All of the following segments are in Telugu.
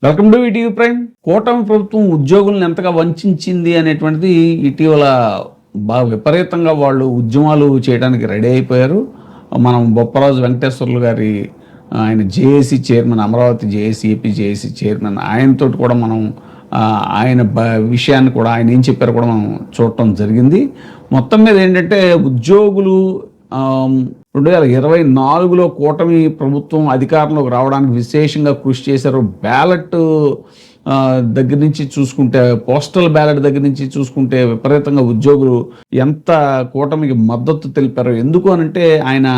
Welcome to ETV prime. కూటమి ప్రభుత్వం ఉద్యోగులను ఎంతగా వంచింది అనేటువంటిది ఇటీవల బాగా విపరీతంగా వాళ్ళు ఉద్యమాలు చేయడానికి రెడీ అయిపోయారు. మనం బొప్పరాజు వెంకటేశ్వర్లు గారి ఆయన JAC chairman, Amaravati JAC, AP JAC chairman, ఆయనతో కూడా మనం ఆయన విషయాన్ని కూడా ఆయన ఏం చెప్పారో కూడా మనం చూడటం జరిగింది. మొత్తం మీద ఏంటంటే ఉద్యోగులు 2024లో కూటమి ప్రభుత్వం అధికారంలోకి రావడానికి విశేషంగా కృషి చేశారు. బ్యాలెట్ దగ్గర నుంచి చూసుకుంటే, పోస్టల్ బ్యాలెట్ దగ్గర నుంచి చూసుకుంటే విపరీతంగా ఉద్యోగులు ఎంత కూటమికి మద్దతు తెలిపారు. ఎందుకు అనంటే ఆయన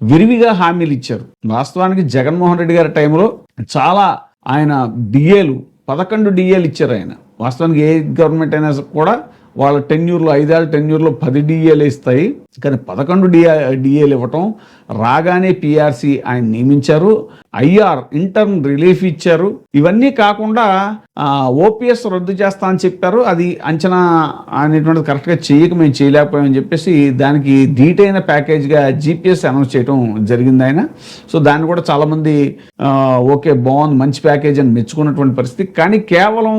విరివిగా హామీలు ఇచ్చారు. వాస్తవానికి జగన్మోహన్ రెడ్డి గారి టైంలో చాలా ఆయన డిఏలు 11 డిఏలు ఇచ్చారు. ఆయన వాస్తవానికి ఏ గవర్నమెంట్ అయినా కూడా వాళ్ళ టెన్యూర్లో 5 ఏళ్ళ టెన్యూర్లో 10 డిఏలు ఇస్తాయి, కానీ 11 డిఏలు ఇవ్వటం. రాగానే పిఆర్సీ ఆయన నియమించారు, ఐఆర్ ఇంటర్న్ రిలీఫ్ ఇచ్చారు. ఇవన్నీ కాకుండా ఓపీఎస్ రద్దు చేస్తా అని చెప్పారు. అది అంచనా అనేటువంటిది కరెక్ట్గా మేము చేయలేకపోయామని చెప్పేసి దానికి ధీటైన ప్యాకేజ్గా జీపీఎస్ అనౌన్స్ చేయడం జరిగింది ఆయన. సో దాన్ని కూడా చాలామంది ఓకే బాగుంది, మంచి ప్యాకేజ్ అని మెచ్చుకున్నటువంటి పరిస్థితి. కానీ కేవలం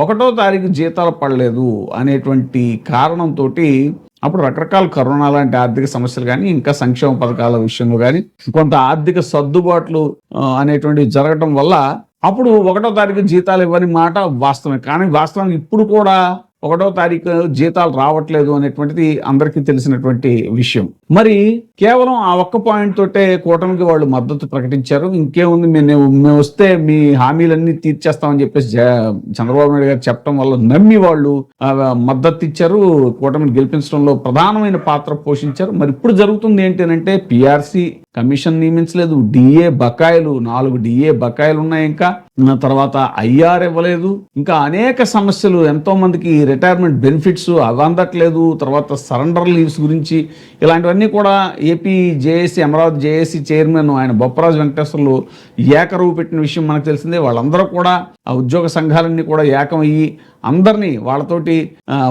1వ తారీఖు జీతాలు పడలేదు అనేటువంటి కారణంతో అప్పుడు రకరకాల కరోనా లాంటి ఆర్థిక సమస్యలు కానీ, ఇంకా సంక్షేమ పథకాల విషయంలో కానీ కొంత ఆర్థిక సర్దుబాట్లు అనేటువంటివి జరగడం వల్ల అప్పుడు 1వ తారీఖు జీతాలు ఇవ్వని మాట వాస్తవమే. కానీ వాస్తవానికి ఇప్పుడు కూడా 1వ తారీఖు జీతాలు రావట్లేదు అనేటువంటిది అందరికీ తెలిసినటువంటి విషయం. మరి కేవలం ఆ ఒక్క పాయింట్ తోటే కూటమికి వాళ్ళు మద్దతు ప్రకటించారు. ఇంకేముంది, మేము వస్తే మీ హామీలన్నీ తీర్చేస్తామని చెప్పేసి చంద్రబాబు నాయుడు గారు చెప్పడం వల్ల నమ్మి వాళ్ళు మద్దతు ఇచ్చారు. కూటమిని గెలిపించడంలో ప్రధానమైన పాత్ర పోషించారు. మరి ఇప్పుడు జరుగుతుంది ఏంటంటే పిఆర్సీ కమిషన్ నియమించలేదు, డిఏ బకాయిలు 4 డిఏ బకాయిలు ఉన్నాయి, ఇంకా తర్వాత ఐఆర్ ఇవ్వలేదు, ఇంకా అనేక సమస్యలు, ఎంతో మందికి రిటైర్మెంట్ బెనిఫిట్స్ అవి అందట్లేదు, తర్వాత సరెండర్ లీవ్స్ గురించి ఇలాంటివన్నీ కూడా AP JAC, Amaravati JAC chairman ఆయన బొప్పరాజు వెంకటేశ్వర్లు ఏకరువు పెట్టిన విషయం మనకు తెలిసిందే. వాళ్ళందరూ కూడా ఆ ఉద్యోగ సంఘాలన్నీ కూడా ఏకమయ్యి అందరినీ వాళ్ళతోటి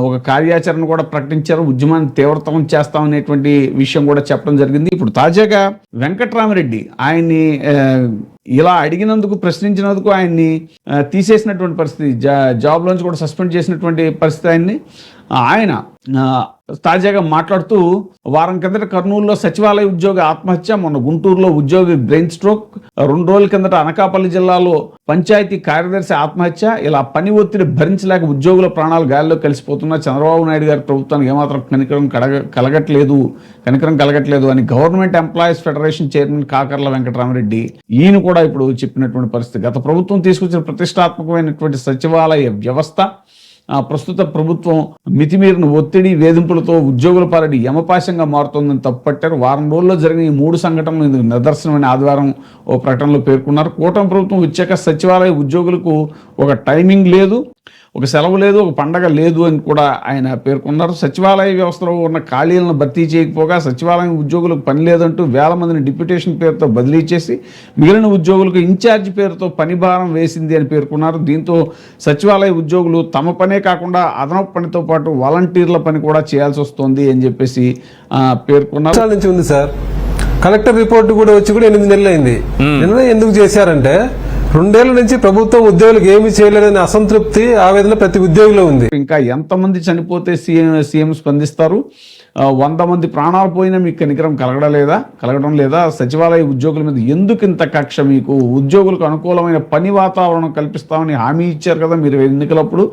ఒక కార్యాచరణ కూడా ప్రకటించారు. ఉద్యమాన్ని తీవ్రతరం చేస్తామనేటువంటి విషయం కూడా చెప్పడం జరిగింది. ఇప్పుడు తాజాగా వెంకట్రామరెడ్డి ఆయన్ని ఇలా అడిగినందుకు, ప్రశ్నించినందుకు ఆయన్ని తీసేసినటువంటి పరిస్థితి, జాబ్లోంచి కూడా సస్పెండ్ చేసినటువంటి పరిస్థితి. ఆయన తాజాగా మాట్లాడుతూ వారం కిందట కర్నూలులో సచివాలయ ఉద్యోగి ఆత్మహత్య, మొన్న గుంటూరులో ఉద్యోగి బ్రెయిన్ స్ట్రోక్, 2 రోజుల కిందట అనకాపల్లి జిల్లాలో పంచాయతీ కార్యదర్శి ఆత్మహత్య. ఇలా పని ఒత్తిడి భరించలేక ఉద్యోగుల ప్రాణాలు గాలిలో కలిసిపోతున్నా చంద్రబాబు నాయుడు గారి ప్రభుత్వానికి ఏమాత్రం కనికరం కలగట్లేదు అని government employees federation chairman Kakarla Venkataramareddy ఈయన కూడా ఇప్పుడు చెప్పినటువంటి పరిస్థితి. గత ప్రభుత్వం తీసుకొచ్చిన ప్రతిష్టాత్మకమైనటువంటి సచివాలయ వ్యవస్థ ప్రస్తుత ప్రభుత్వం మితిమీరిన ఒత్తిడి, వేధింపులతో ఉద్యోగుల పాలన యమపాశంగా మారుతోందని తప్పుపట్టారు. వారం రోజుల్లో జరిగిన ఈ 3 సంఘటనలు ఇందుకు నిదర్శనమని ఆదివారం ఓ ప్రకటనలో పేర్కొన్నారు. కూటమి ప్రభుత్వం వచ్చాక సచివాలయ ఉద్యోగులకు ఒక టైమింగ్ లేదు, ఒక సెలవు లేదు, ఒక పండగ లేదు అని కూడా ఆయన పేర్కొన్నారు. సచివాలయ వ్యవస్థలో ఉన్న ఖాళీలను భర్తీ చేయకపోగా సచివాలయం ఉద్యోగులకు పని లేదంటూ వేల మందిని డిప్యూటేషన్ పేరుతో బదిలీ చేసి మిగిలిన ఉద్యోగులకు ఇన్ఛార్జ్ పేరుతో పని భారం వేసింది అని పేర్కొన్నారు. దీంతో సచివాలయ ఉద్యోగులు తమ పనే కాకుండా అదనపు పనితో పాటు వాలంటీర్ల పని కూడా చేయాల్సి వస్తుంది అని చెప్పేసి పేర్కొన్నారు. నుంచి ఉంది సార్, కలెక్టర్ రిపోర్ట్ కూడా వచ్చి కూడా 8 నెలలు అయింది. నిన్న ఎందుకు చేశారంటే 2 ఏళ్ల నుంచి ప్రభుత్వం ఉద్యోగులకు ఏమీ చేయలేదనే అసంతృప్తి, ఆవేదన ప్రతి ఉద్యోగిలో ఉంది. ఇంకా ఎంతమంది చనిపోతే సీఎం స్పందిస్తారు? 100 మంది ప్రాణాలు పోయినా మీకు కనికరం కలగడం లేదా? సచివాలయ ఉద్యోగుల మీద ఎందుకు ఇంత కక్ష? మీకు ఉద్యోగులకు అనుకూలమైన పని వాతావరణం కల్పిస్తామని హామీ ఇచ్చారు కదా మీరు ఎన్నికలప్పుడు.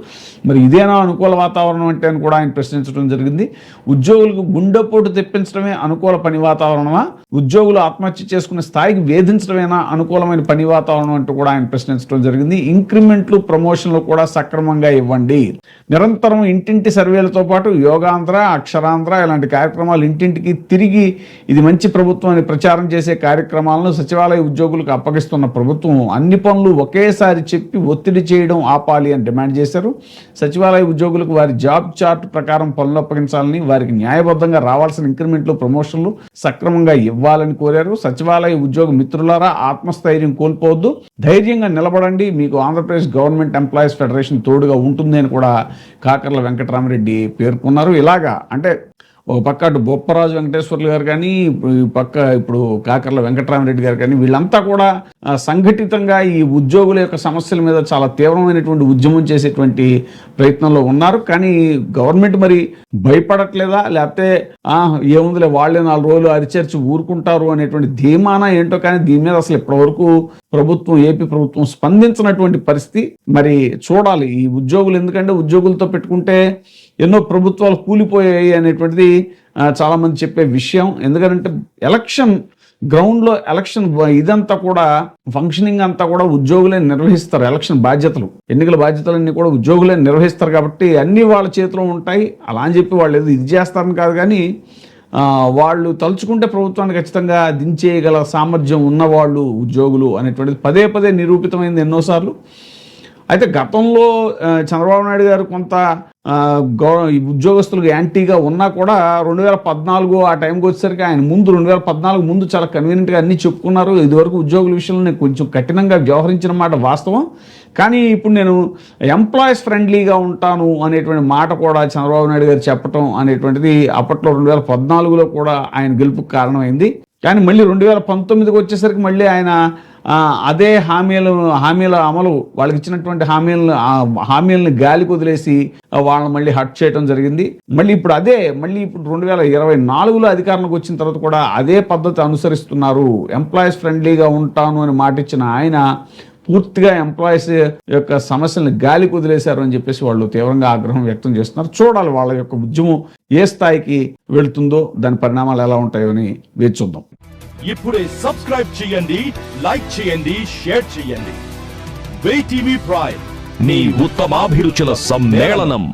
మరి ఇదేనా అనుకూల వాతావరణం అంటే అని కూడా ఆయన ప్రశ్నించడం జరిగింది. ఉద్యోగులకు గుండెపోటు తెప్పించడమే అనుకూల పని వాతావరణమా? ఉద్యోగులు ఆత్మహత్య చేసుకునే స్థాయికి వేధించడమేనా అనుకూలమైన పని వాతావరణం అంటూ కూడా ఆయన ప్రశ్నించడం జరిగింది. ఇంక్రిమెంట్లు, ప్రమోషన్లు కూడా సక్రమంగా ఇవ్వండి. నిరంతరం ఇంటింటి సర్వేలతో పాటు యోగాంధ్ర, అక్షరాంధ్ర ఇలాంటి కార్యక్రమాలు ఇంటింటికి తిరిగి ఇది మంచి ప్రభుత్వం అని ప్రచారం చేసే కార్యక్రమాలను సచివాలయ ఉద్యోగులకు అప్పగిస్తున్న ప్రభుత్వం అన్ని పనులు ఒకేసారి చెప్పి ఒత్తిడి చేయడం ఆపాలి అని డిమాండ్ చేశారు. సచివాలయ ఉద్యోగులకు వారి జాబ్ చార్ట్ ప్రకారం పనులు అప్పగించాలని, వారికి న్యాయబద్ధంగా రావాల్సిన ఇంక్రిమెంట్లు, ప్రమోషన్లు సక్రమంగా ఇవ్వాలని కోరారు. సచివాలయ ఉద్యోగ మిత్రులారా, ఆత్మస్థైర్యం కోల్పోవద్దు, ధైర్యంగా నిలబడండి, మీకు ఆంధ్రప్రదేశ్ గవర్నమెంట్ ఎంప్లాయీస్ ఫెడరేషన్ తోడుగా ఉంటుంది అని కూడా కాకర్ల వెంకటరామరెడ్డి పేర్కొన్నారు. ఇలాగా అంటే ఒక పక్క అటు బొప్పరాజు వెంకటేశ్వర్లు గారు కానీ ఈ పక్క ఇప్పుడు కాకర్ల వెంకటరామరెడ్డి గారు కానీ వీళ్ళంతా కూడా సంఘటితంగా ఈ ఉద్యోగుల యొక్క సమస్యల మీద చాలా తీవ్రమైనటువంటి ఉద్యమం చేసేటువంటి ప్రయత్నంలో ఉన్నారు. కానీ గవర్నమెంట్ మరి భయపడట్లేదా, లేకపోతే ఏముందిలే వాళ్ళే 4 రోజులు అరిచర్చి ఊరుకుంటారు అనేటువంటి ధీమానా ఏంటో, కానీ దీని మీద అసలు ఇప్పటివరకు ఏపీ ప్రభుత్వం స్పందించినటువంటి పరిస్థితి. మరి చూడాలి ఈ ఉద్యోగులు, ఎందుకంటే ఉద్యోగులతో పెట్టుకుంటే ఎన్నో ప్రభుత్వాలు కూలిపోయాయి అనేటువంటిది చాలా మంది చెప్పే విషయం. ఎందుకంటే గ్రౌండ్లో ఎలక్షన్ ఇదంతా కూడా ఫంక్షనింగ్ అంతా కూడా ఉద్యోగులే నిర్వహిస్తారు. ఎలక్షన్ బాధ్యతలు, ఎన్నికల బాధ్యతలన్నీ కూడా ఉద్యోగులే నిర్వహిస్తారు కాబట్టి అన్నీ వాళ్ళ చేతిలో ఉంటాయి. అలా అని చెప్పి వాళ్ళు ఏదో ఇది చేస్తారని కాదు, కానీ వాళ్ళు తలుచుకుంటే ప్రభుత్వాన్ని ఖచ్చితంగా దించేయగల సామర్థ్యం ఉన్నవాళ్ళు ఉద్యోగులు అనేటువంటిది పదే పదే నిరూపితమైంది ఎన్నోసార్లు. అయితే గతంలో చంద్రబాబు నాయుడు గారు కొంత ఉద్యోగస్తులకు యాంటీగా ఉన్నా కూడా 2014 ఆ టైంకి వచ్చేసరికి ఆయన 2014 ముందు చాలా కన్వీనియంట్గా అన్నీ చెప్పుకున్నారు. ఇదివరకు ఉద్యోగుల విషయంలో నేను కొంచెం కఠినంగా వ్యవహరించిన మాట వాస్తవం, కానీ ఇప్పుడు నేను ఎంప్లాయీస్ ఫ్రెండ్లీగా ఉంటాను అనేటువంటి మాట కూడా చంద్రబాబు నాయుడు గారు చెప్పటం అనేటువంటిది అప్పట్లో 2014లో కూడా ఆయన గెలుపుకు కారణమైంది. కానీ మళ్ళీ 2019కి వచ్చేసరికి మళ్ళీ ఆయన అదే హామీల అమలు, వాళ్ళకి ఇచ్చినటువంటి హామీలను గాలికి వదిలేసి వాళ్ళని మళ్ళీ హట్ చేయడం జరిగింది. మళ్ళీ ఇప్పుడు 2024లో అధికారంలోకి వచ్చిన తర్వాత కూడా అదే పద్ధతి అనుసరిస్తున్నారు. ఎంప్లాయీస్ ఫ్రెండ్లీగా ఉంటాను అని మాట ఇచ్చిన ఆయన పూర్తిగా ఎంప్లాయీస్ యొక్క సమస్యలను గాలికి వదిలేశారు అని చెప్పేసి వాళ్ళు తీవ్రంగా ఆగ్రహం వ్యక్తం చేస్తున్నారు. చూడాలి వాళ్ళ యొక్క ఉద్యమం ఏ స్థాయికి వెళుతుందో, దాని పరిణామాలు ఎలా ఉంటాయో అని వేచి చూద్దాం. ఇప్పుడే సబ్స్క్రైబ్ చేయండి, లైక్ చేయండి, షేర్ చేయండి. VTV ప్రైమ్, నీ ఉత్తమాభిరుచుల సమ్మేళనం.